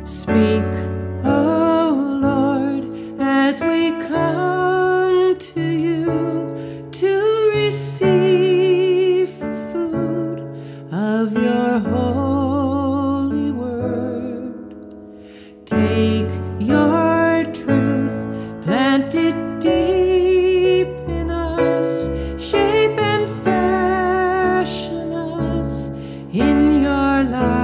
Speak, O Lord, as we come to you to receive the food of your holy word. Take your truth, plant it deep in us, shape and fashion us in your likeness,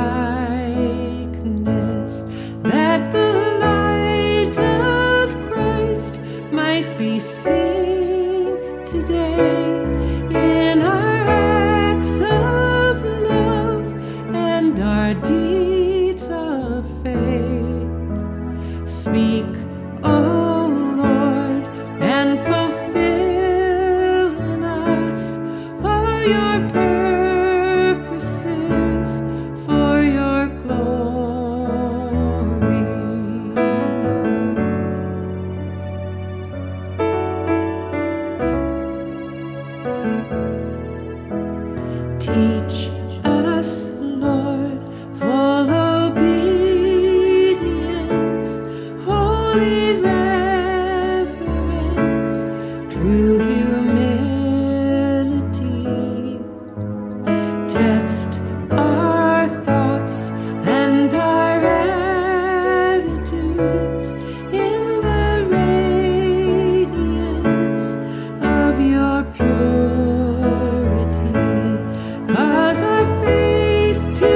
that the light of Christ might be seen today in our acts of love and our deeds of faith. Speak, O Lord, and fulfill in us all your purposes for your glory. Teach us, Lord, full obedience, holy reverence, true humility. Test our thoughts and our attitudes in the radiance of your purity. Cause our faith to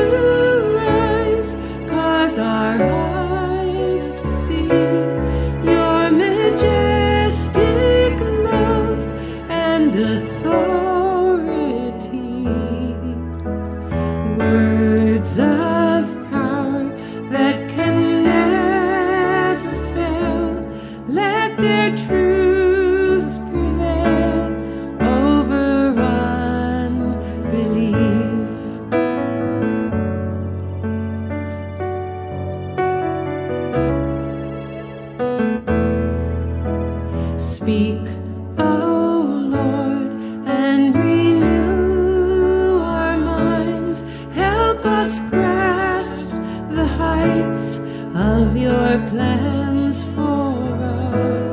rise, cause our eyes to see your majestic love and authority. Words of power that can never fail, let their truth prevail over unbelief. Speak, O Lord, and renew our minds. Help us grasp the heights of your plans for us.